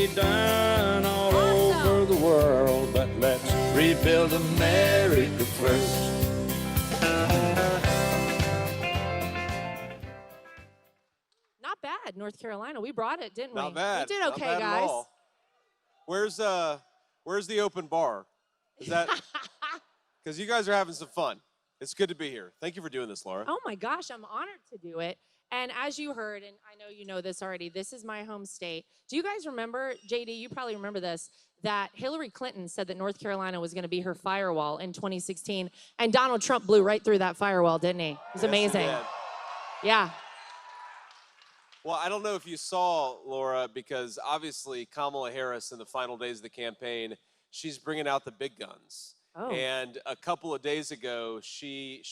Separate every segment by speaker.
Speaker 1: be done all over the world, but let's rebuild America first.
Speaker 2: Not bad, North Carolina. We brought it, didn't we?
Speaker 3: Not bad.
Speaker 2: We did okay,
Speaker 3: Not bad
Speaker 2: guys.
Speaker 3: At all. Where's the open bar? Is that because you guys are having some fun? It's good to be here. Thank you for doing this, Laura.
Speaker 2: Oh my gosh, I'm honored to do it. And as you heard, and I know you know this already, this is my home state. Do you guys remember, JD, you probably remember this, that Hillary Clinton said that North Carolina was going to be her firewall in 2016, and Donald Trump blew right through that firewall, didn't he? It was amazing.
Speaker 3: He did.
Speaker 2: Yeah.
Speaker 3: Well, I don't know if you saw, Laura, because obviously Kamala Harris in the final days of the campaign, she's bringing out the big guns.
Speaker 2: Oh.
Speaker 3: And a couple of days ago, she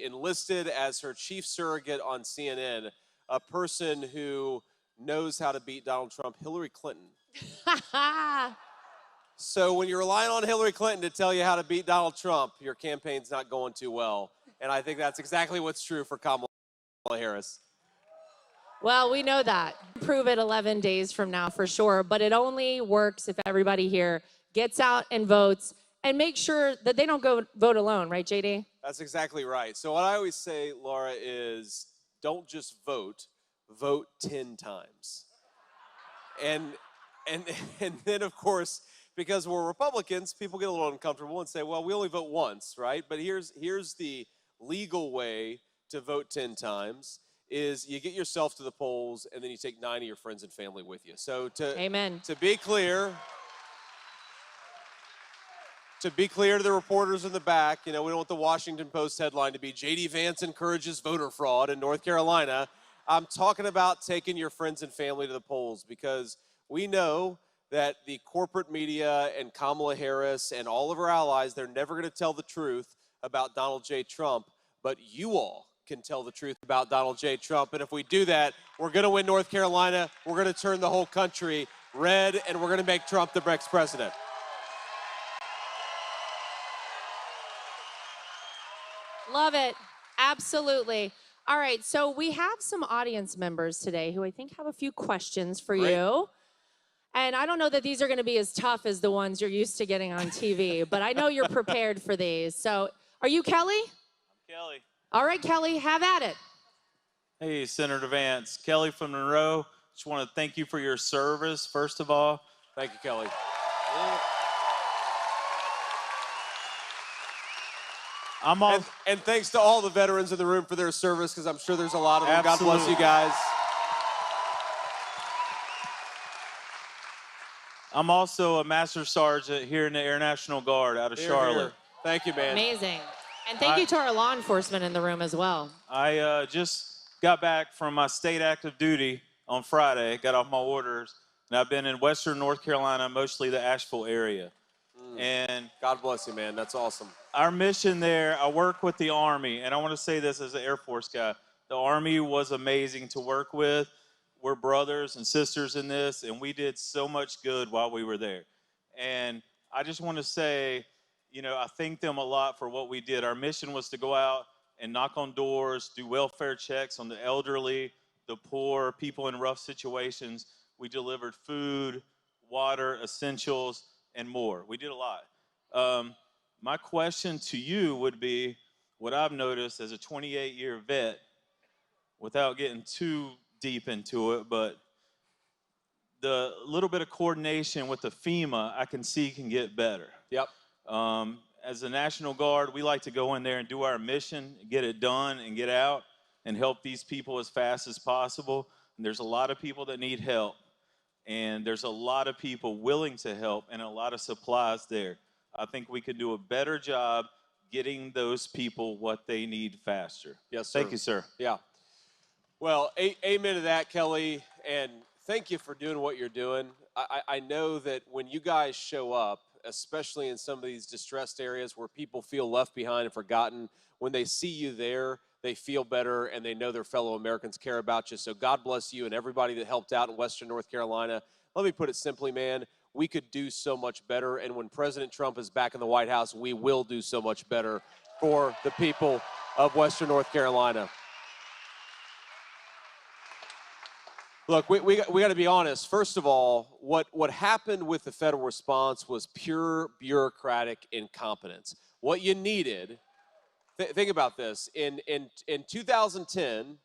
Speaker 3: enlisted as her chief surrogate on CNN a person who knows how to beat Donald Trump, Hillary Clinton. So when you're relying on Hillary Clinton to tell you how to beat Donald Trump, your campaign's not going too well. And I think that's exactly what's true for Kamala Harris.
Speaker 2: Well, we know that. Prove it 11 days from now for sure, but it only works if everybody here gets out and votes and make sure that they don't go vote alone, right, JD?
Speaker 3: That's exactly right. So what I always say, Laura, is don't just vote, vote 10 times. And then, of course, because we're Republicans, people get a little uncomfortable and say, well, we only vote once, right? But here's the legal way to vote 10 times. Is you get yourself to the polls and then you take 9 of your friends and family with you. So
Speaker 2: Amen.
Speaker 3: To be clear to the reporters in the back, you know, we don't want the Washington Post headline to be JD Vance encourages voter fraud in North Carolina. I'm talking about taking your friends and family to the polls because we know that the corporate media and Kamala Harris and all of her allies, they're never going to tell the truth about Donald J. Trump, but you all can tell the truth about Donald J. Trump. And if we do that, we're going to win North Carolina. We're going to turn the whole country red, and we're going to make Trump the next president.
Speaker 2: Love it. Absolutely. All right, so we have some audience members today who I think have a few questions for you. And I don't know that these are going to be as tough as the ones you're used to getting on TV, but I know you're prepared for these. So are you Kelly?
Speaker 4: I'm Kelly.
Speaker 2: All right, Kelly, have at it.
Speaker 4: Hey, Senator Vance. Kelly from Monroe. Just want to thank you for your service, first of all.
Speaker 3: Thank you, Kelly. And thanks to all the veterans in the room for their service, because I'm sure there's a lot of them.
Speaker 4: Absolutely.
Speaker 3: God bless you guys.
Speaker 4: I'm also a Master Sergeant here in the Air National Guard out of Charlotte.
Speaker 3: Here. Thank you, man.
Speaker 2: Amazing. And thank you to our law enforcement in the room as well.
Speaker 4: I just got back from my state active duty on Friday, got off my orders, and I've been in Western North Carolina, mostly the Asheville area. And
Speaker 3: God bless you, man. That's awesome.
Speaker 4: Our mission there, I work with the Army, and I want to say this as an Air Force guy. The Army was amazing to work with. We're brothers and sisters in this, and we did so much good while we were there. And I just want to say, you know, I thank them a lot for what we did. Our mission was to go out and knock on doors, do welfare checks on the elderly, the poor, people in rough situations. We delivered food, water, essentials, and more. We did a lot. My question to you would be, what I've noticed as a 28-year vet, without getting too deep into it, but the little bit of coordination with the FEMA, I can see can get better.
Speaker 3: Yep.
Speaker 4: As a National Guard, we like to go in there and do our mission, get it done and get out and help these people as fast as possible. And there's a lot of people that need help. And there's a lot of people willing to help and a lot of supplies there. I think we could do a better job getting those people what they need faster.
Speaker 3: Yes, sir.
Speaker 4: Thank you, sir.
Speaker 3: Yeah. Well, amen to that, Kelly. And thank you for doing what you're doing. I know that when you guys show up, especially in some of these distressed areas where people feel left behind and forgotten, when they see you there, they feel better and they know their fellow Americans care about you. So God bless you and everybody that helped out in Western North Carolina. Let me put it simply, man, we could do so much better. And when President Trump is back in the White House, we will do so much better for the people of Western North Carolina. Look, we got to be honest. First of all, what happened with the federal response was pure bureaucratic incompetence. What you needed, think about this, in 2010,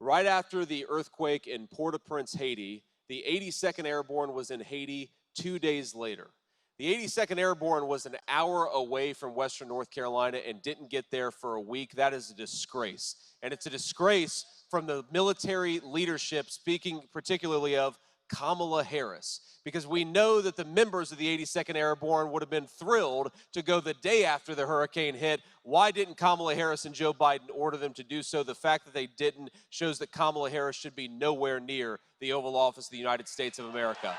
Speaker 3: right after the earthquake in Port-au-Prince, Haiti, the 82nd Airborne was in Haiti 2 days later. The 82nd Airborne was an hour away from Western North Carolina and didn't get there for a week. That is a disgrace. And it's a disgrace from the military leadership, speaking particularly of Kamala Harris, because we know that the members of the 82nd Airborne would have been thrilled to go the day after the hurricane hit. Why didn't Kamala Harris and Joe Biden order them to do so? The fact that they didn't shows that Kamala Harris should be nowhere near the Oval Office of the United States of America.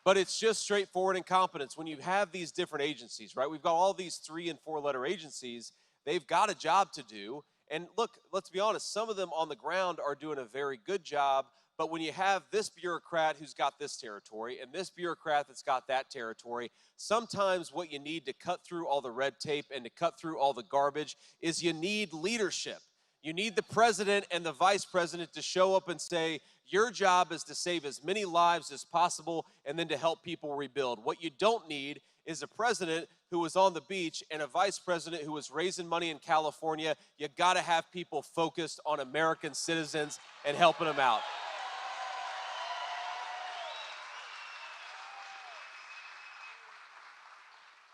Speaker 3: But it's just straightforward incompetence. When you have these different agencies, right? We've got all these 3- and 4-letter agencies. They've got a job to do. And look, let's be honest, some of them on the ground are doing a very good job. But when you have this bureaucrat who's got this territory and this bureaucrat that's got that territory, sometimes what you need to cut through all the red tape and to cut through all the garbage is you need leadership. You need the president and the vice president to show up and say, your job is to save as many lives as possible and then to help people rebuild. What you don't need is a president who was on the beach and a vice president who was raising money in California. You got to have people focused on American citizens and helping them out.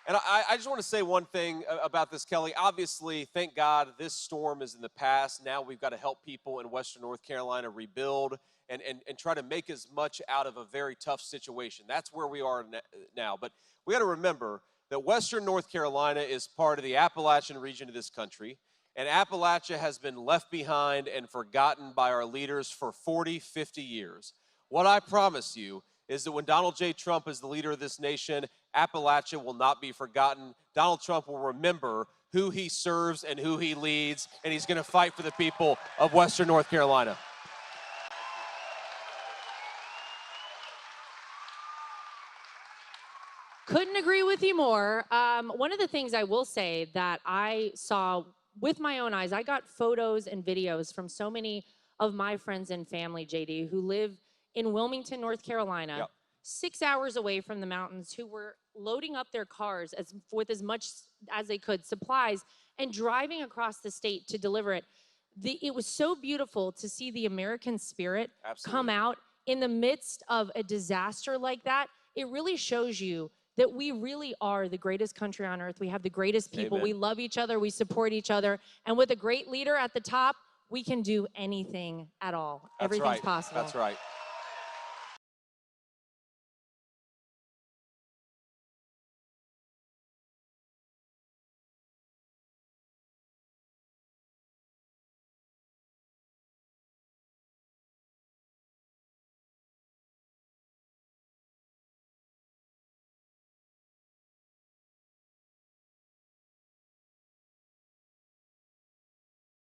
Speaker 3: And I just want to say one thing about this, Kelly. Obviously, thank God this storm is in the past. Now we've got to help people in Western North Carolina rebuild and try to make as much out of a very tough situation. That's where we are now. But we got to remember that Western North Carolina is part of the Appalachian region of this country. And Appalachia has been left behind and forgotten by our leaders for 40, 50 years. What I promise you is that when Donald J. Trump is the leader of this nation, Appalachia will not be forgotten. Donald Trump will remember who he serves and who he leads, and he's going to fight for the people of Western North Carolina.
Speaker 2: Couldn't agree with you more. One of the things I will say that I saw with my own eyes, I got photos and videos from so many of my friends and family, JD, who live in Wilmington, North Carolina,
Speaker 3: Yep.
Speaker 2: 6 hours away from the mountains, who were loading up their cars with as much as they could, supplies, and driving across the state to deliver it. It was so beautiful to see the American spirit come out in the midst of a disaster like that. It really shows you that we really are the greatest country on earth. We have the greatest people.
Speaker 3: Amen.
Speaker 2: We love each other. We support each other. And with a great leader at the top, we can do anything at all.
Speaker 3: That's
Speaker 2: Everything's
Speaker 3: right.
Speaker 2: possible.
Speaker 3: That's right.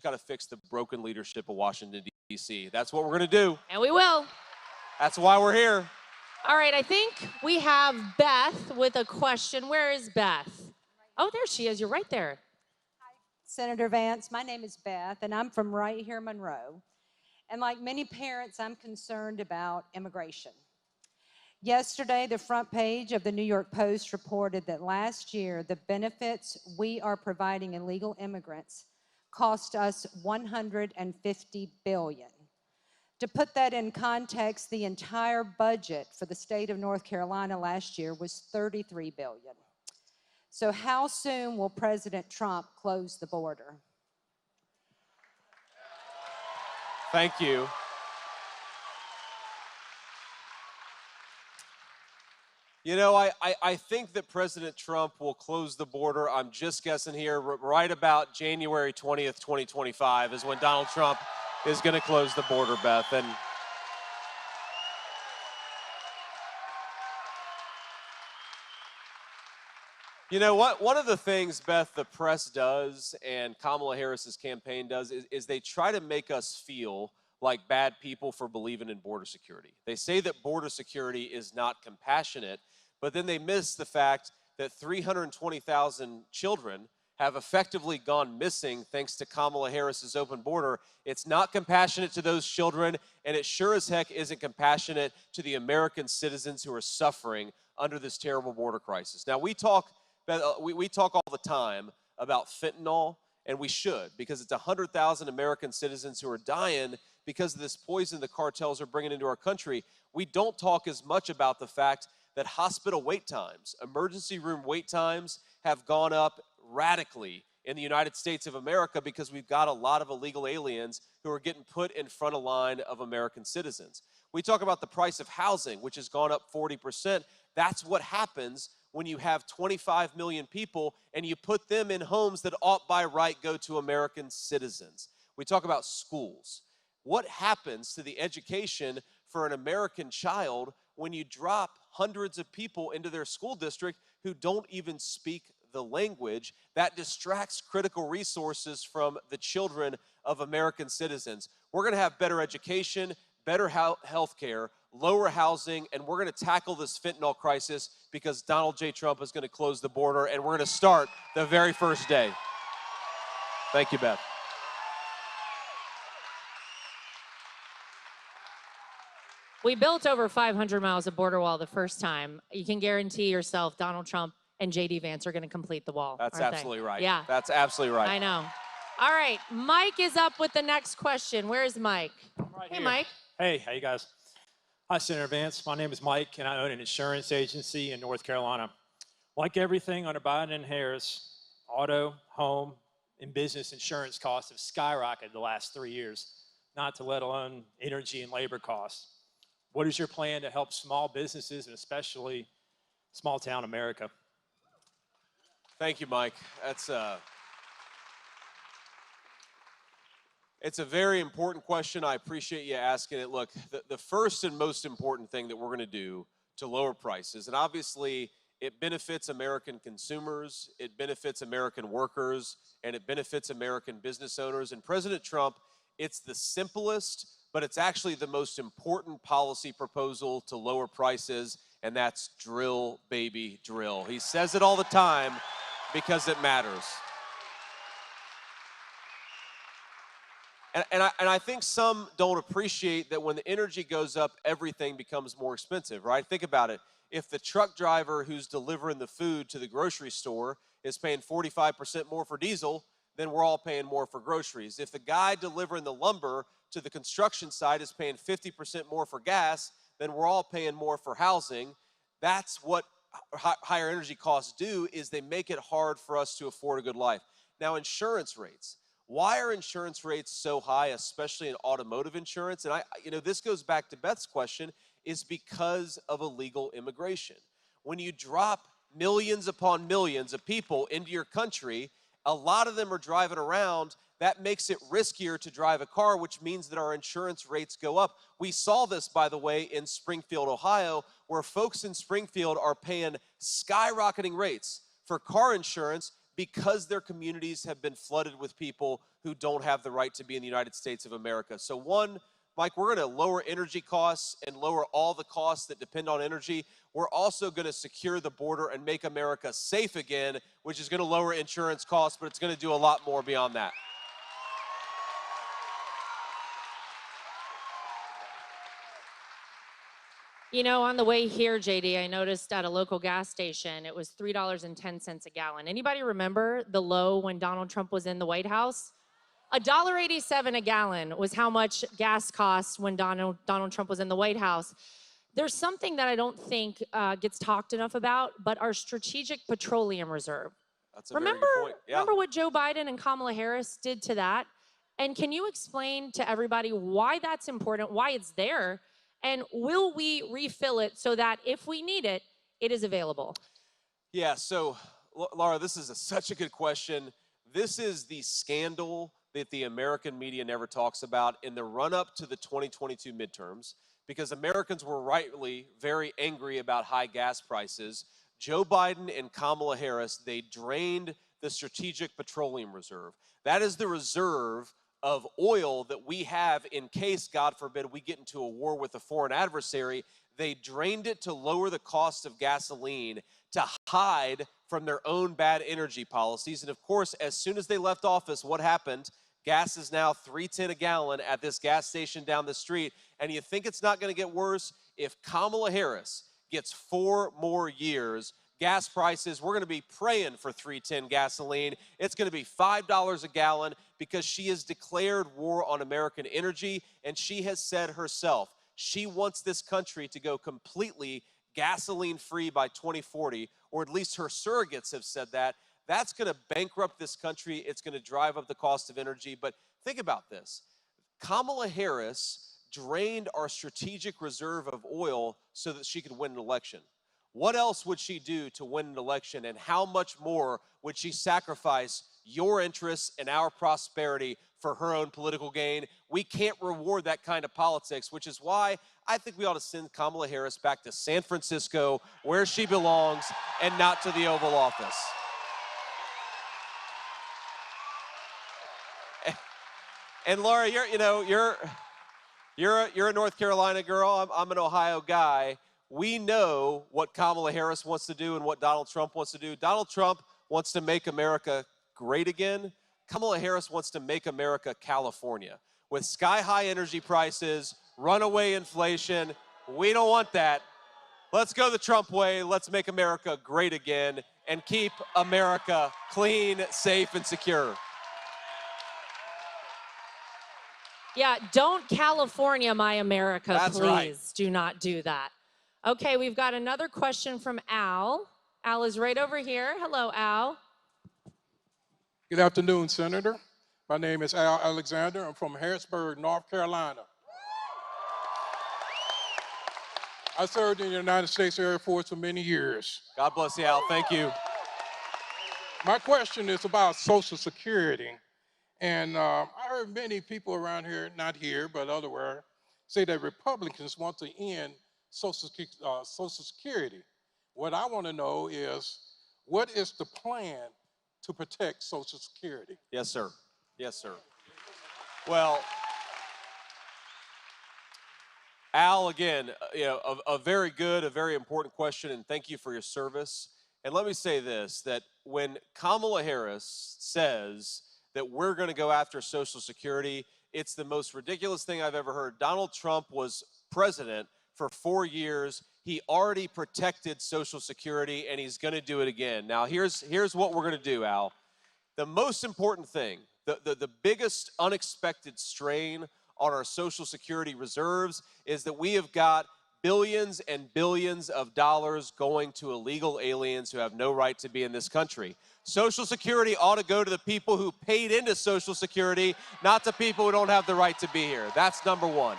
Speaker 3: Got to fix the broken leadership of Washington, D.C. That's what we're going to do.
Speaker 2: And we will.
Speaker 3: That's why we're here.
Speaker 2: All right, I think we have Beth with a question. Where is Beth? Oh, there she is. You're right there.
Speaker 5: Senator Vance, my name is Beth, and I'm from right here, Monroe. And like many parents, I'm concerned about immigration. Yesterday, the front page of the New York Post reported that last year, the benefits we are providing illegal immigrants cost us $150 billion. To put that in context, the entire budget for the state of North Carolina last year was $33 billion. So how soon will President Trump close the border?
Speaker 3: Thank you. You know, I think that President Trump will close the border. I'm just guessing here, right about January 20th, 2025 is when Donald Trump is going to close the border, Beth. And you know what? One of the things, Beth, the press does and Kamala Harris's campaign does is they try to make us feel like bad people for believing in border security. They say that border security is not compassionate, but then they miss the fact that 320,000 children have effectively gone missing thanks to Kamala Harris's open border. It's not compassionate to those children, and it sure as heck isn't compassionate to the American citizens who are suffering under this terrible border crisis. Now, we talk all the time about fentanyl, and we should, because it's 100,000 American citizens who are dying because of this poison the cartels are bringing into our country. We don't talk as much about the fact that hospital wait times, emergency room wait times, have gone up radically in the United States of America because we've got a lot of illegal aliens who are getting put in front of line of American citizens. We talk about the price of housing, which has gone up 40%. That's what happens when you have 25 million people and you put them in homes that ought by right go to American citizens. We talk about schools. What happens to the education for an American child when you drop hundreds of people into their school district who don't even speak the language? That distracts critical resources from the children of American citizens. We're going to have better education, better health care, lower housing, and we're going to tackle this fentanyl crisis because Donald J. Trump is going to close the border, and we're going to start the very first day. Thank you, Beth.
Speaker 2: We built over 500 miles of border wall the first time. You can guarantee yourself Donald Trump and JD Vance are going to complete the wall.
Speaker 3: That's
Speaker 2: aren't
Speaker 3: absolutely
Speaker 2: they?
Speaker 3: right.
Speaker 2: Yeah.
Speaker 3: That's absolutely right.
Speaker 2: I know. All right, Mike is up with the next question. Where's Mike?
Speaker 6: Right
Speaker 2: Hey,
Speaker 6: here.
Speaker 2: Mike.
Speaker 6: Hey, how you guys? Hi, Senator Vance. My name is Mike, and I own an insurance agency in North Carolina. Like everything under Biden and Harris, auto, home, and business insurance costs have skyrocketed the last 3 years, not to let alone energy and labor costs. What is your plan to help small businesses, and especially small town America?
Speaker 3: Thank you, Mike. It's a very important question. I appreciate you asking it. Look, the first and most important thing that we're going to do to lower prices, and obviously it benefits American consumers, it benefits American workers, and it benefits American business owners. And President Trump, it's the simplest, but it's actually the most important policy proposal to lower prices, and that's drill, baby, drill. He says it all the time because it matters. And I think some don't appreciate that when the energy goes up, everything becomes more expensive, right? Think about it. If the truck driver who's delivering the food to the grocery store is paying 45% more for diesel, then we're all paying more for groceries. If the guy delivering the lumber to the construction site is paying 50% more for gas, then we're all paying more for housing. That's what higher energy costs do, is they make it hard for us to afford a good life. Now, insurance rates. Why are insurance rates so high, especially in automotive insurance? And this goes back to Beth's question, is because of illegal immigration. When you drop millions upon millions of people into your country, a lot of them are driving around. That makes it riskier to drive a car, which means that our insurance rates go up. We saw this, by the way, in Springfield, Ohio, where folks in Springfield are paying skyrocketing rates for car insurance because their communities have been flooded with people who don't have the right to be in the United States of America. So one, Mike, we're going to lower energy costs and lower all the costs that depend on energy. We're also going to secure the border and make America safe again, which is going to lower insurance costs, but it's going to do a lot more beyond that.
Speaker 2: You know, on the way here, JD, I noticed at a local gas station, it was $3.10 a gallon. Anybody remember the low when Donald Trump was in the White House? $1.87 a gallon was how much gas cost when Donald Trump was in the White House. There's something that I don't think gets talked enough about, but our strategic petroleum reserve.
Speaker 3: That's a very good point. Yeah.
Speaker 2: Remember what Joe Biden and Kamala Harris did to that? And can you explain to everybody why that's important, why it's there, and will we refill it so that if we need it, it is available?
Speaker 3: Yeah, so Laura, this is such a good question. This is the scandal that the American media never talks about in the run-up to the 2022 midterms, because Americans were rightly very angry about high gas prices. Joe Biden and Kamala Harris, they drained the Strategic Petroleum Reserve. That is the reserve of oil that we have in case, God forbid, we get into a war with a foreign adversary. They drained it to lower the cost of gasoline, to hide from their own bad energy policies. And of course, as soon as they left office, what happened? Gas is now $3.10 a gallon at this gas station down the street. And you think it's not going to get worse? If Kamala Harris gets 4 more years, gas prices, we're going to be praying for $3.10 gasoline. It's going to be $5 a gallon because she has declared war on American energy, and she has said herself she wants this country to go completely gasoline-free by 2040, or at least her surrogates have said that. That's going to bankrupt this country. It's going to drive up the cost of energy. But think about this. Kamala Harris drained our strategic reserve of oil so that she could win an election. What else would she do to win an election, and how much more would she sacrifice your interests and our prosperity for her own political gain? We can't reward that kind of politics, which is why I think we ought to send Kamala Harris back to San Francisco, where she belongs, and not to the Oval Office. And Laura, you're a North Carolina girl. I'm an Ohio guy. We know what Kamala Harris wants to do and what Donald Trump wants to do. Donald Trump wants to make America great again. Kamala Harris wants to make America California. With sky-high energy prices, runaway inflation, we don't want that. Let's go the Trump way. Let's make America great again and keep America clean, safe, and secure.
Speaker 2: Yeah, don't California my America,
Speaker 3: That's
Speaker 2: please.
Speaker 3: right.
Speaker 2: Do not do that. Okay, we've got another question from Al. Al is right over here. Hello, Al.
Speaker 7: Good afternoon, Senator. My name is Al Alexander. I'm from Harrisburg, North Carolina. I served in the United States Air Force for many years.
Speaker 3: God bless you, Al. Thank you.
Speaker 7: My question is about Social Security. And I heard many people around here, not here, but elsewhere, say that Republicans want to end Social Security. What I want to know is, what is the plan to protect Social Security?
Speaker 3: Yes, sir. Yes, sir. Well, Al, again, a very good, a very important question, and thank you for your service. And let me say this, that when Kamala Harris says that we're going to go after Social Security, it's the most ridiculous thing I've ever heard. Donald Trump was president for 4 years. He already protected Social Security, and he's going to do it again. Now, here's what we're going to do, Al. The most important thing, the biggest unexpected strain on our Social Security reserves is that we have got billions and billions of dollars going to illegal aliens who have no right to be in this country. Social Security ought to go to the people who paid into Social Security, not to people who don't have the right to be here. That's number one.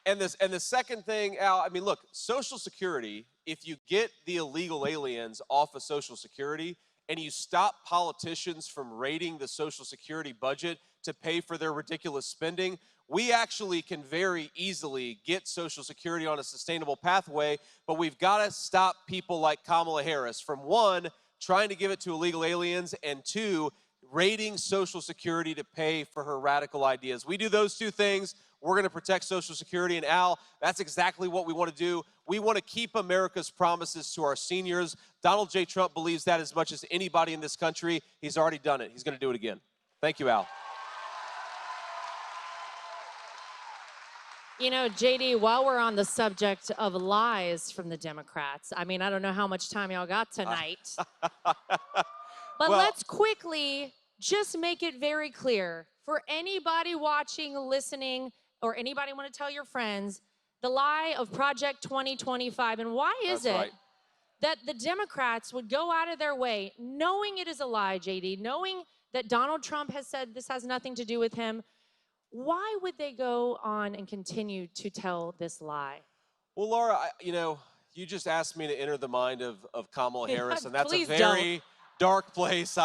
Speaker 3: And the second thing, Al, I mean, look, Social Security, if you get the illegal aliens off of Social Security and you stop politicians from raiding the Social Security budget to pay for their ridiculous spending, we actually can very easily get Social Security on a sustainable pathway, but we've got to stop people like Kamala Harris from, one, trying to give it to illegal aliens, and two, raiding Social Security to pay for her radical ideas. We do those two things, we're going to protect Social Security. And Al, that's exactly what we want to do. We want to keep America's promises to our seniors. Donald J. Trump believes that as much as anybody in this country. He's already done it. He's going to do it again. Thank you, Al.
Speaker 2: You know, JD, while we're on the subject of lies from the Democrats, I mean, I don't know how much time y'all got tonight. But let's quickly just make it very clear for anybody watching, listening, or anybody want to tell your friends, the lie of Project 2025. And why is it that the Democrats would go out of their way, knowing it is a lie, JD, knowing that Donald Trump has said this has nothing to do with him, why would they go on and continue to tell this lie?
Speaker 3: Well, Laura, you just asked me to enter the mind of Kamala Harris, and that's a
Speaker 2: Please
Speaker 3: very dark place.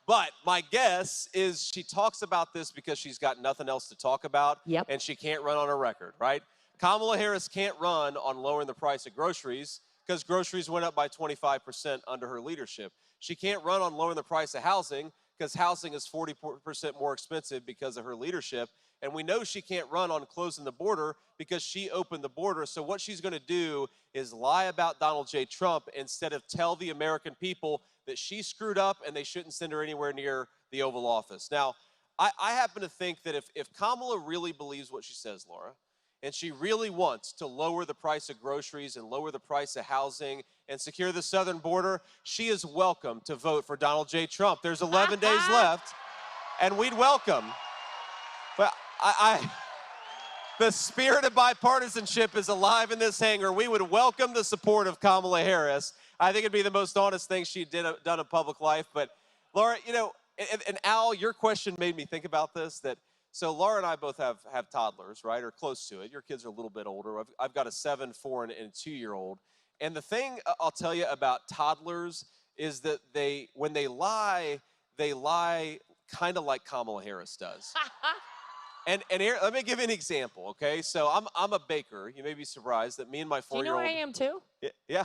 Speaker 3: But my guess is she talks about this because she's got nothing else to talk about, and she can't run on a record, right? Kamala Harris can't run on lowering the price of groceries because groceries went up by 25% under her leadership. She can't run on lowering the price of housing because housing is 40% more expensive because of her leadership. And we know she can't run on closing the border because she opened the border. So what she's going to do is lie about Donald J. Trump instead of tell the American people that she screwed up and they shouldn't send her anywhere near the Oval Office. Now, I happen to think that if Kamala really believes what she says, Laura, and she really wants to lower the price of groceries and lower the price of housing and secure the southern border, she is welcome to vote for Donald J. Trump. There's 11 days left, and we'd welcome. But the spirit of bipartisanship is alive in this hangar. We would welcome the support of Kamala Harris. I think it'd be the most honest thing she'd done in public life. But Laura, you know, and Al, your question made me think about this, so Laura and I both have toddlers, right, or close to it. Your kids are a little bit older. I've got a 7, 4, and a 2-year-old. And the thing I'll tell you about toddlers is that when they lie kind of like Kamala Harris does. And here, let me give you an example, okay? So I'm a baker. You may be surprised that me and my 4-year-old.
Speaker 2: Do you know I am too?
Speaker 3: Yeah.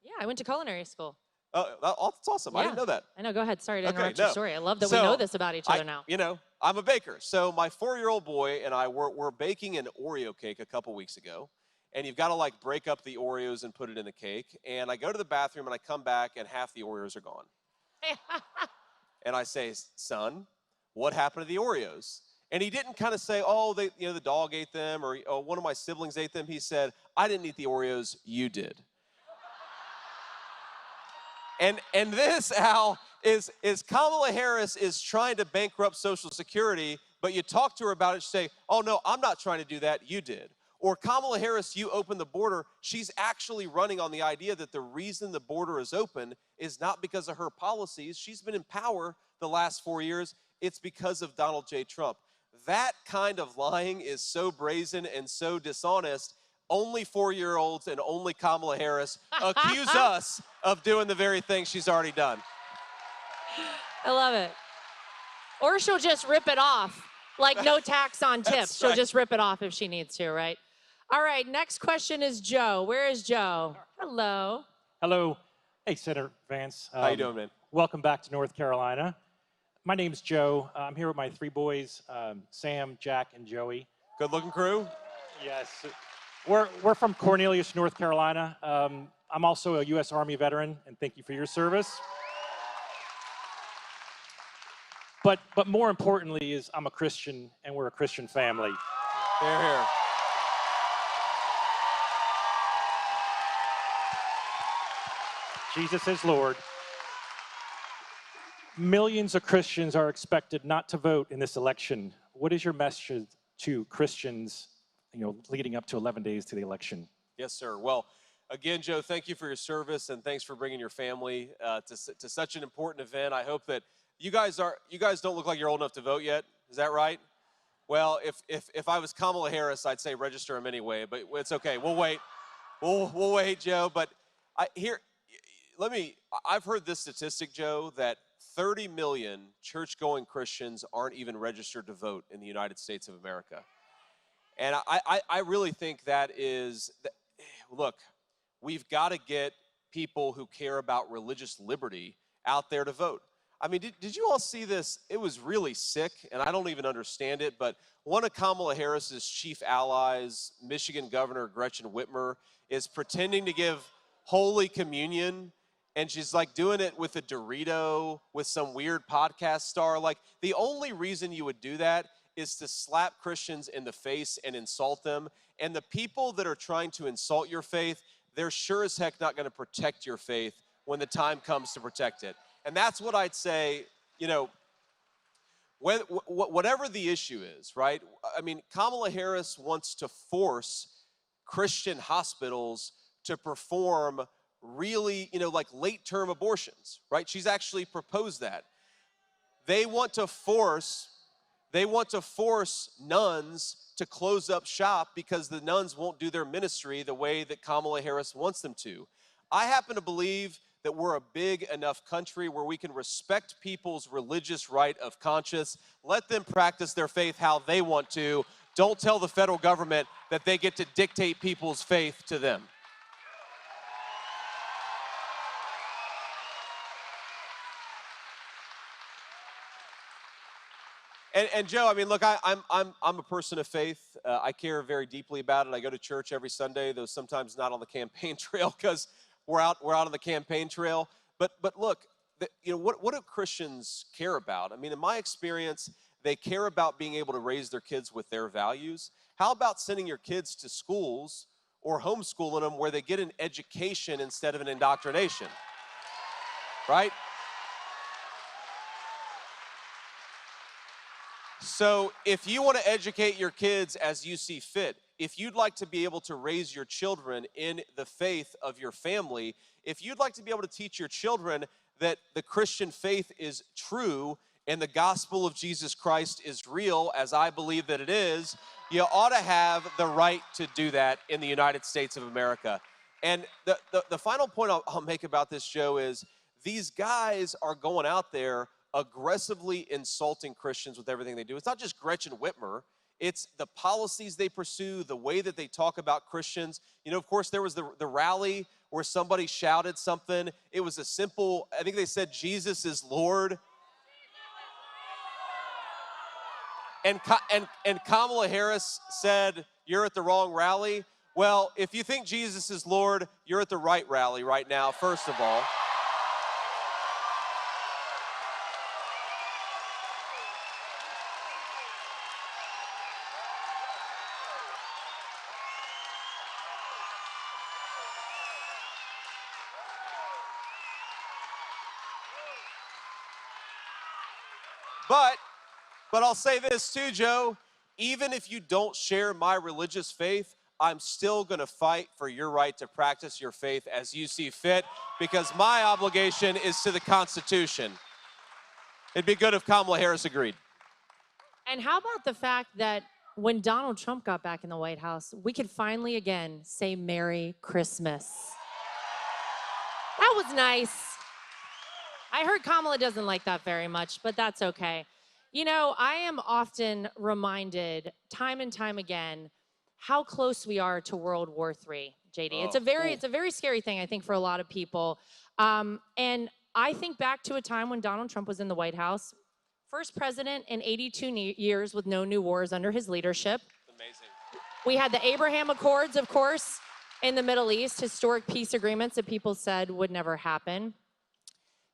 Speaker 2: Yeah, I went to culinary school.
Speaker 3: Oh, that's awesome. I didn't know that.
Speaker 2: I know. Go ahead. Sorry to
Speaker 3: Okay,
Speaker 2: interrupt your
Speaker 3: no.
Speaker 2: story. I love that we know this about each other now.
Speaker 3: You know, I'm a baker. So my 4-year-old boy and I were baking an Oreo cake a couple weeks ago. And you've got to like break up the Oreos and put it in the cake. And I go to the bathroom and I come back and half the Oreos are gone. And I say, son, what happened to the Oreos? And he didn't kind of say, oh, the dog ate them or oh, one of my siblings ate them. He said, I didn't eat the Oreos, you did. And this, Al, is Kamala Harris is trying to bankrupt Social Security, but you talk to her about it, she say, oh, no, I'm not trying to do that, you did. Or Kamala Harris, you open the border, she's actually running on the idea that the reason the border is open is not because of her policies. She's been in power the last 4 years. It's because of Donald J. Trump. That kind of lying is so brazen and so dishonest. Only 4-year-olds and only Kamala Harris accuse us of doing the very thing she's already done.
Speaker 2: I love it. Or she'll just rip it off. Like no tax on tips. She'll just rip it off if she needs to, right? All right, next question is Joe. Where is Joe? Hello.
Speaker 8: Hello. Hey, Senator Vance.
Speaker 3: How you doing, man?
Speaker 8: Welcome back to North Carolina. My name's Joe. I'm here with my 3 boys, Sam, Jack, and Joey.
Speaker 3: Good-looking crew?
Speaker 8: Yes. We're from Cornelius, North Carolina. I'm also a U.S. Army veteran, and thank you for your service. But more importantly is I'm a Christian, and we're a Christian family.
Speaker 3: They're here.
Speaker 8: Jesus is Lord. Millions of Christians are expected not to vote in this election. What is your message to Christians, leading up to 11 days to the election?
Speaker 3: Yes, sir. Well, again, Joe, thank you for your service, and thanks for bringing your family to such an important event. I hope that you guys don't look like you're old enough to vote yet. Is that right? Well, if I was Kamala Harris, I'd say register them anyway, but it's okay. We'll wait. We'll wait, Joe. But I've heard this statistic, Joe, that 30 million church-going Christians aren't even registered to vote in the United States of America. And I really think look, we've got to get people who care about religious liberty out there to vote. I mean, did you all see this? It was really sick, and I don't even understand it, but one of Kamala Harris's chief allies, Michigan Governor Gretchen Whitmer, is pretending to give Holy Communion, and she's like doing it with a Dorito, with some weird podcast star. Like, the only reason you would do that is to slap Christians in the face and insult them. And the people that are trying to insult your faith, they're sure as heck not going to protect your faith when the time comes to protect it. And that's what I'd say, whatever the issue is, right? I mean, Kamala Harris wants to force Christian hospitals to perform really, like late-term abortions, right? She's actually proposed that. They want to force nuns to close up shop because the nuns won't do their ministry the way that Kamala Harris wants them to. I happen to believe that we're a big enough country where we can respect people's religious right of conscience, let them practice their faith how they want to. Don't tell the federal government that they get to dictate people's faith to them. And Joe, I mean, look, I'm a person of faith. I care very deeply about it. I go to church every Sunday, though sometimes not on the campaign trail because we're out on the campaign trail. But look, what do Christians care about? I mean, in my experience, they care about being able to raise their kids with their values. How about sending your kids to schools or homeschooling them where they get an education instead of an indoctrination, right? So if you want to educate your kids as you see fit, if you'd like to be able to raise your children in the faith of your family, if you'd like to be able to teach your children that the Christian faith is true and the gospel of Jesus Christ is real, as I believe that it is, you ought to have the right to do that in the United States of America. And the final point I'll make about this, Joe, is these guys are going out there aggressively insulting Christians with everything they do. It's not just Gretchen Whitmer. It's the policies they pursue, the way that they talk about Christians. You know, of course, there was the rally where somebody shouted something. It was a simple, I think they said, Jesus is Lord. And Kamala Harris said, you're at the wrong rally. Well, if you think Jesus is Lord, you're at the right rally right now, first of all. But I'll say this too, Joe, even if you don't share my religious faith, I'm still going to fight for your right to practice your faith as you see fit, because my obligation is to the Constitution. It'd be good if Kamala Harris agreed.
Speaker 2: And how about the fact that when Donald Trump got back in the White House, we could finally again say Merry Christmas. That was nice. I heard Kamala doesn't like that very much, but that's okay. You know, I am often reminded time and time again how close we are to World War III, JD.
Speaker 3: Oh,
Speaker 2: It's a very scary thing, I think, for a lot of people. And I think back to a time when Donald Trump was in the White House, first president in 82 years with no new wars under his leadership.
Speaker 3: Amazing.
Speaker 2: We had the Abraham Accords, of course, in the Middle East, historic peace agreements that people said would never happen.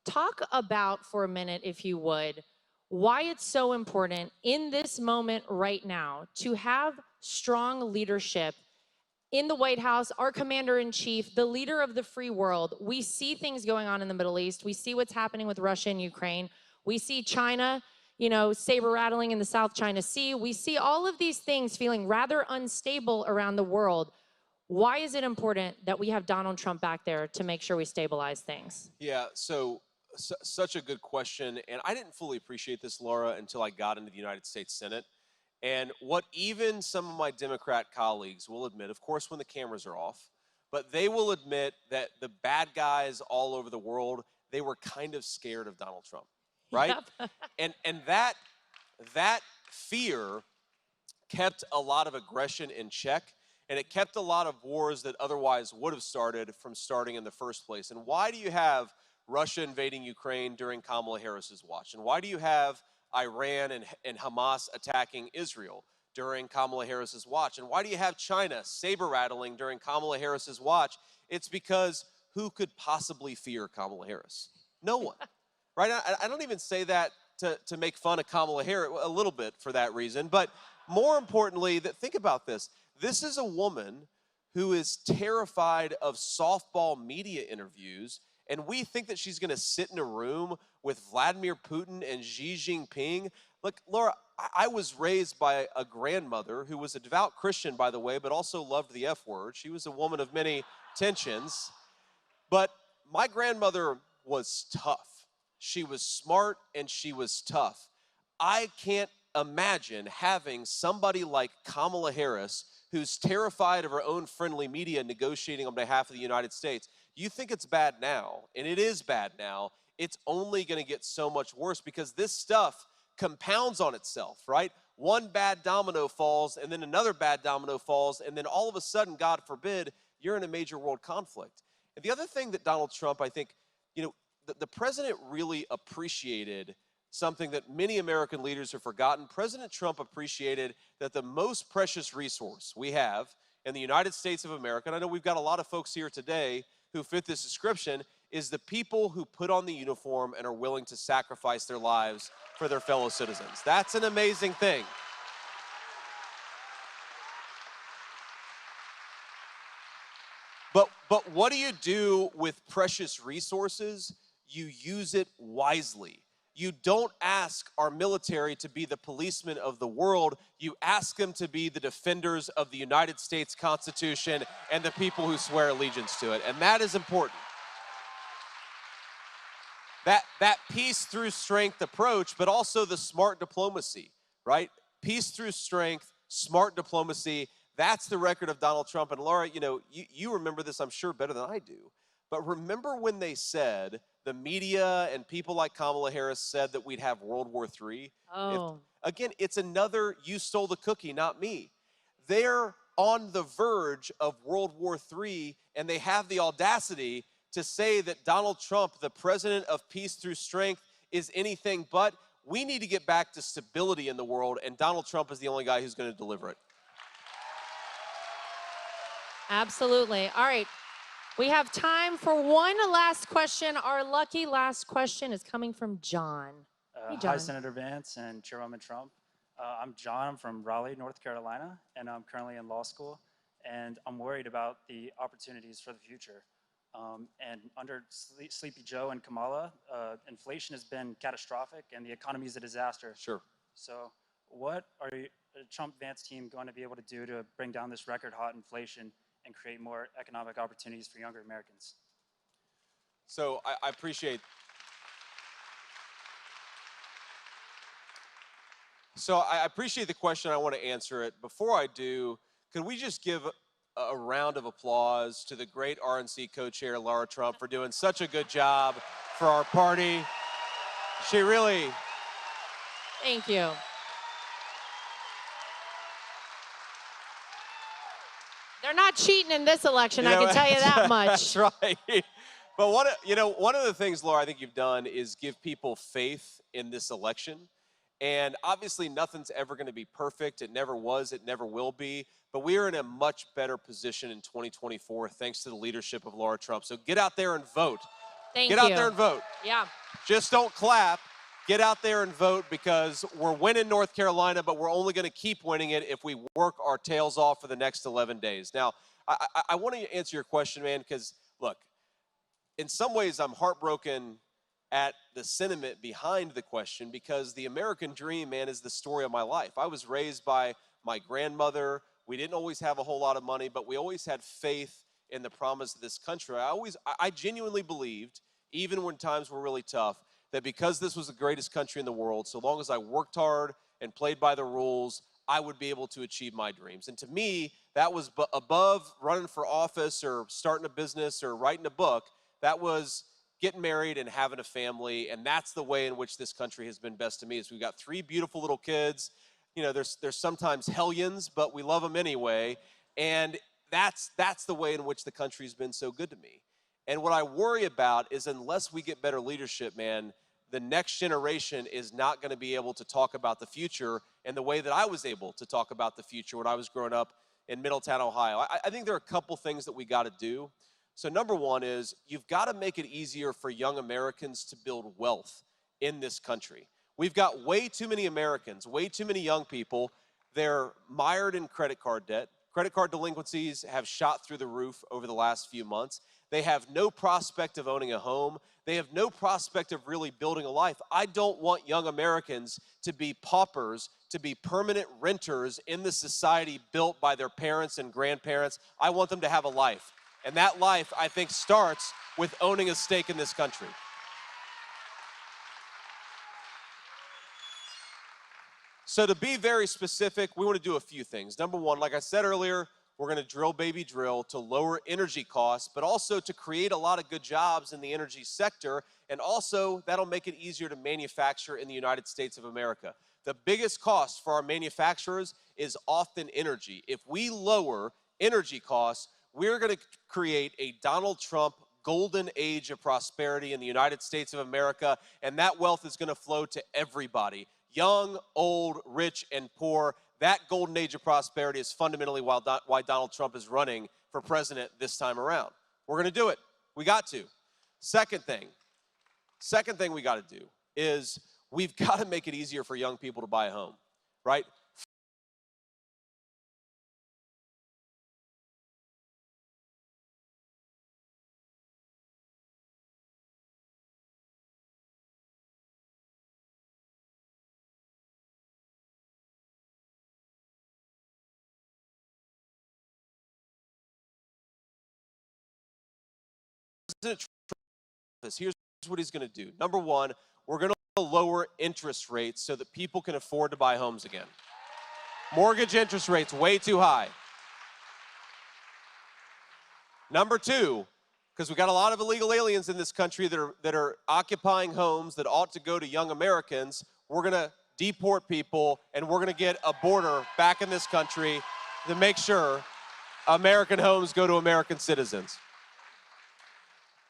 Speaker 2: Talk about, for a minute, if you would, why it's so important in this moment right now to have strong leadership in the White House, our commander-in-chief, the leader of the free world. We see things going on in the Middle East. We see what's happening with Russia and Ukraine. We see China, you know, saber rattling in the South China Sea. We see all of these things feeling rather unstable around the world. Why is it important that we have Donald Trump back there to make sure we stabilize things?
Speaker 3: Yeah, such a good question. And I didn't fully appreciate this, Laura, until I got into the United States Senate. And what even some of my Democrat colleagues will admit, of course, when the cameras are off, but they will admit that the bad guys all over the world, they were kind of scared of Donald Trump, right? Yep. and that fear kept a lot of aggression in check, and it kept a lot of wars that otherwise would have started from starting in the first place. And why do you have Russia invading Ukraine during Kamala Harris's watch? And why do you have Iran and Hamas attacking Israel during Kamala Harris's watch? And why do you have China saber rattling during Kamala Harris's watch? It's because who could possibly fear Kamala Harris? No one, right? I don't even say that to make fun of Kamala Harris, a little bit for that reason, but more importantly, think about this. This is a woman who is terrified of softball media interviews, and we think that she's going to sit in a room with Vladimir Putin and Xi Jinping. Look, Laura, I was raised by a grandmother who was a devout Christian, by the way, but also loved the F word. She was a woman of many tensions. But my grandmother was tough. She was smart and she was tough. I can't imagine having somebody like Kamala Harris, who's terrified of her own friendly media, negotiating on behalf of the United States. You think it's bad now, and it is bad now. It's only going to get so much worse because this stuff compounds on itself, right? One bad domino falls, and then another bad domino falls, and then all of a sudden, God forbid, you're in a major world conflict. And the other thing that Donald Trump, I think, you know, the president really appreciated something that many American leaders have forgotten. President Trump appreciated that the most precious resource we have in the United States of America, and I know we've got a lot of folks here today who fit this description, is the people who put on the uniform and are willing to sacrifice their lives for their fellow citizens. That's an amazing thing. But what do you do with precious resources? You use it wisely. You don't ask our military to be the policemen of the world. You ask them to be the defenders of the United States Constitution and the people who swear allegiance to it. And that is important. That peace through strength approach, but also the smart diplomacy, right? Peace through strength, smart diplomacy. That's the record of Donald Trump. And Laura, you know, you remember this, I'm sure, better than I do. But remember when they said, the media and people like Kamala Harris said that we'd have World War III?
Speaker 2: Oh.
Speaker 3: Again, it's another you stole the cookie, not me. They're on the verge of World War III, and they have the audacity to say that Donald Trump, the president of peace through strength, is anything but. We need to get back to stability in the world, and Donald Trump is the only guy who's going to deliver it.
Speaker 2: Absolutely. All right. We have time for one last question. Our lucky last question is coming from John. Hey, John.
Speaker 9: Hi, Senator Vance and Chairwoman Trump. I'm John. I'm from Raleigh, North Carolina, and I'm currently in law school. And I'm worried about the opportunities for the future. And under Sleepy Joe and Kamala, inflation has been catastrophic, and the economy is a disaster.
Speaker 3: Sure.
Speaker 9: So, what are the Trump-Vance team going to be able to do to bring down this record-hot inflation and create more economic opportunities for younger Americans?
Speaker 3: So I appreciate. So I appreciate the question. I want to answer it. Before I do, could we just give a round of applause to the great RNC co-chair, Laura Trump, for doing such a good job for our party. She really.
Speaker 2: Thank you. They're not cheating in this election, I can tell you that much.
Speaker 3: That's right. But one of the things, Laura, I think you've done is give people faith in this election. And obviously, nothing's ever going to be perfect. It never was. It never will be. But we are in a much better position in 2024 thanks to the leadership of Laura Trump. So get out there and vote.
Speaker 2: Thank you.
Speaker 3: Get out there and vote.
Speaker 2: Yeah.
Speaker 3: Just don't clap. Get out there and vote, because we're winning North Carolina, but we're only going to keep winning it if we work our tails off for the next 11 days. Now, I want to answer your question, man, because, look, in some ways I'm heartbroken at the sentiment behind the question, because the American dream, man, is the story of my life. I was raised by my grandmother. We didn't always have a whole lot of money, but we always had faith in the promise of this country. I genuinely believed, even when times were really tough, that because this was the greatest country in the world, so long as I worked hard and played by the rules, I would be able to achieve my dreams. And to me, that was above running for office or starting a business or writing a book. That was getting married and having a family, and that's the way in which this country has been best to me. Is we've got 3 beautiful little kids. You know, there's sometimes hellions, but we love them anyway. And that's the way in which the country's been so good to me. And what I worry about is, unless we get better leadership, man, the next generation is not going to be able to talk about the future in the way that I was able to talk about the future when I was growing up in Middletown, Ohio. I think there are a couple things that we got to do. So number one is, you've got to make it easier for young Americans to build wealth in this country. We've got way too many Americans, way too many young people. They're mired in credit card debt. Credit card delinquencies have shot through the roof over the last few months. They have no prospect of owning a home. They have no prospect of really building a life. I don't want young Americans to be paupers, to be permanent renters in the society built by their parents and grandparents. I want them to have a life. And that life, I think, starts with owning a stake in this country. So to be very specific, we want to do a few things. Number one, like I said earlier, we're going to drill, baby, drill to lower energy costs, but also to create a lot of good jobs in the energy sector. And also, that'll make it easier to manufacture in the United States of America. The biggest cost for our manufacturers is often energy. If we lower energy costs, we're going to create a Donald Trump golden age of prosperity in the United States of America, and that wealth is going to flow to everybody, young, old, rich, and poor. That golden age of prosperity is fundamentally why Donald Trump is running for president this time around. We're going to do it. We got to. Second thing we got to do is we've got to make it easier for young people to buy a home, right? President Trump, here's what he's going to do. Number one, we're going to lower interest rates so that people can afford to buy homes again. Mortgage interest rates way too high. Number two, because we've got a lot of illegal aliens in this country that are occupying homes that ought to go to young Americans, we're going to deport people, and we're going to get a border back in this country to make sure American homes go to American citizens.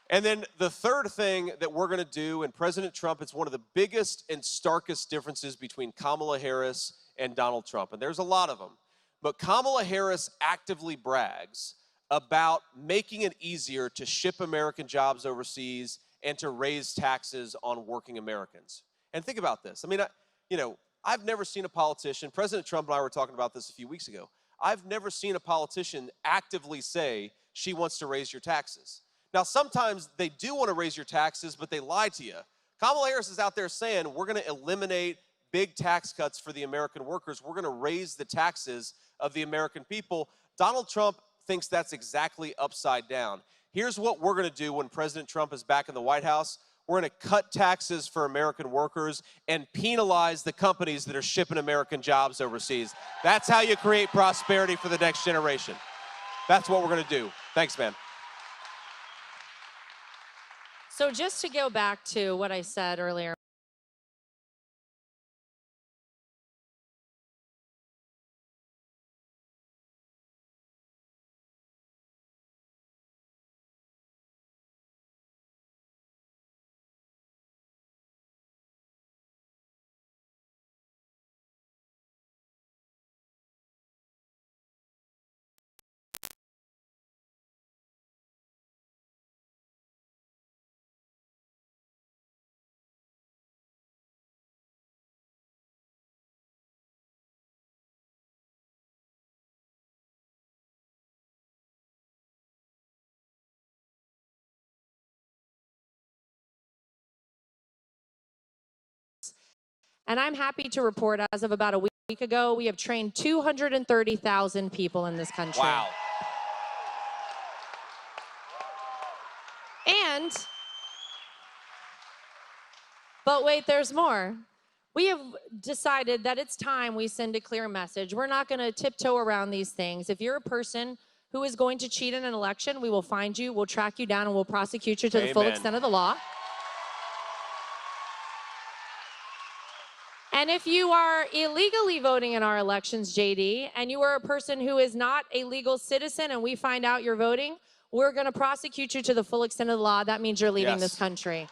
Speaker 3: And then the third thing that we're going to do, and President Trump, it's one of the biggest and starkest differences between Kamala Harris and Donald Trump, and there's a lot of them. But Kamala Harris actively brags about making it easier to ship American jobs overseas and to raise taxes on working Americans. And think about this. I mean, I've never seen a politician, President Trump and I were talking about this a few weeks ago, I've never seen a politician actively say she wants to raise your taxes. Now, sometimes they do want to raise your taxes, but they lie to you. Kamala Harris is out there saying, we're going to eliminate big tax cuts for the American workers. We're going to raise the taxes of the American people. Donald Trump thinks that's exactly upside down. Here's what we're going to do when President Trump is back in the White House. We're going to cut taxes for American workers and penalize the companies that are shipping American jobs overseas. That's how you create prosperity for the next generation. That's what we're going to do. Thanks, man.
Speaker 2: So just to go back to what I said earlier, and I'm happy to report as of about a week ago, we have trained 230,000 people in this country.
Speaker 3: Wow.
Speaker 2: But wait, there's more. We have decided that it's time we send a clear message. We're not going to tiptoe around these things. If you're a person who is going to cheat in an election, we will find you, we'll track you down, and we'll prosecute you to the full extent of the law. And if you are illegally voting in our elections, JD, and you are a person who is not a legal citizen and we find out you're voting, we're going to prosecute you to the full extent of the law. That means you're leaving this country.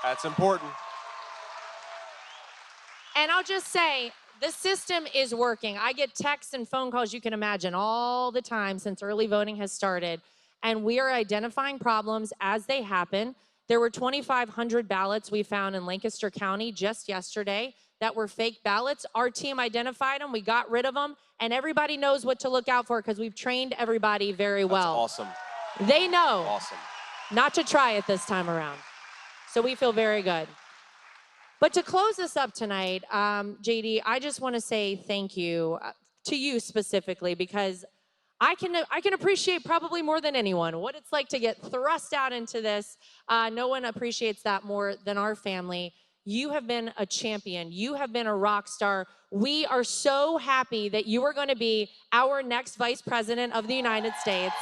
Speaker 3: That's important.
Speaker 2: And I'll just say, the system is working. I get texts and phone calls, you can imagine, all the time since early voting has started. And we are identifying problems as they happen. There were 2,500 ballots we found in Lancaster County just yesterday that were fake ballots. Our team identified them, we got rid of them, and everybody knows what to look out for because we've trained everybody very well.
Speaker 3: That's awesome.
Speaker 2: They know
Speaker 3: Awesome.
Speaker 2: not to try it this time around. So we feel very good. But to close this up tonight, JD, I just want to say thank you to you specifically, because I can appreciate probably more than anyone what it's like to get thrust out into this. No one appreciates that more than our family. You have been a champion. You have been a rock star. We are so happy that you are going to be our next Vice President of the United States.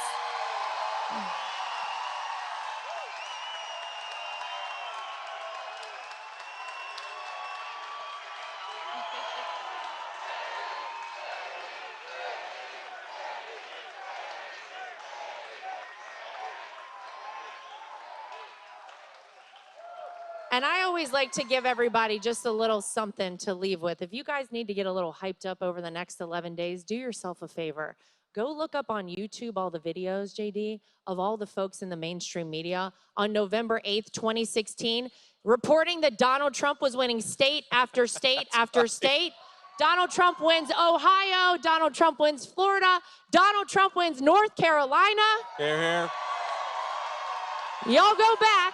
Speaker 2: And I always like to give everybody just a little something to leave with. If you guys need to get a little hyped up over the next 11 days, do yourself a favor. Go look up on YouTube all the videos, JD, of all the folks in the mainstream media on November 8th, 2016, reporting that Donald Trump was winning state after state after state. Donald Trump wins Ohio. Donald Trump wins Florida. Donald Trump wins North Carolina.
Speaker 3: Hear, hear.
Speaker 2: Y'all go back.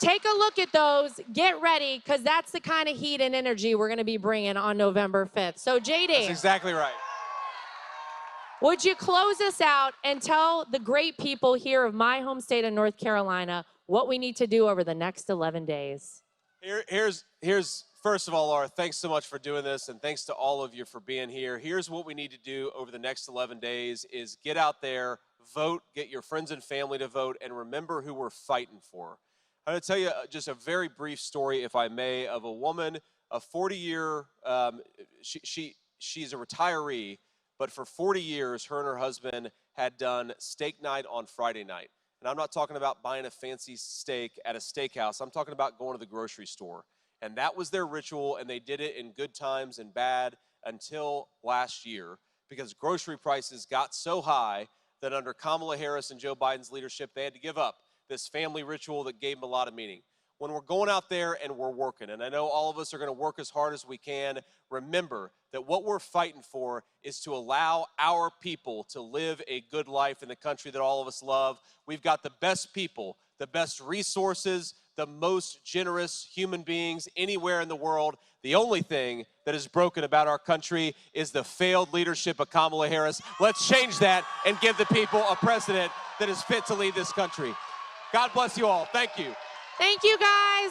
Speaker 2: Take a look at those. Get ready, because that's the kind of heat and energy we're going to be bringing on November 5th. So, JD.
Speaker 3: That's exactly right.
Speaker 2: Would you close us out and tell the great people here of my home state of North Carolina what we need to do over the next 11 days?
Speaker 3: Here's first of all, Laura, thanks so much for doing this, and thanks to all of you for being here. Here's what we need to do over the next 11 days is get out there, vote, get your friends and family to vote, and remember who we're fighting for. I'm going to tell you just a very brief story, if I may, of a woman, a 40-year, she's a retiree, but for 40 years, her and her husband had done steak night on Friday night. And I'm not talking about buying a fancy steak at a steakhouse. I'm talking about going to the grocery store. And that was their ritual, and they did it in good times and bad until last year, because grocery prices got so high that under Kamala Harris and Joe Biden's leadership, they had to give up this family ritual that gave them a lot of meaning. When we're going out there and we're working, and I know all of us are going to work as hard as we can, remember that what we're fighting for is to allow our people to live a good life in the country that all of us love. We've got the best people, the best resources, the most generous human beings anywhere in the world. The only thing that is broken about our country is the failed leadership of Kamala Harris. Let's change that and give the people a president that is fit to lead this country. God bless you all. Thank you.
Speaker 2: Thank you, guys.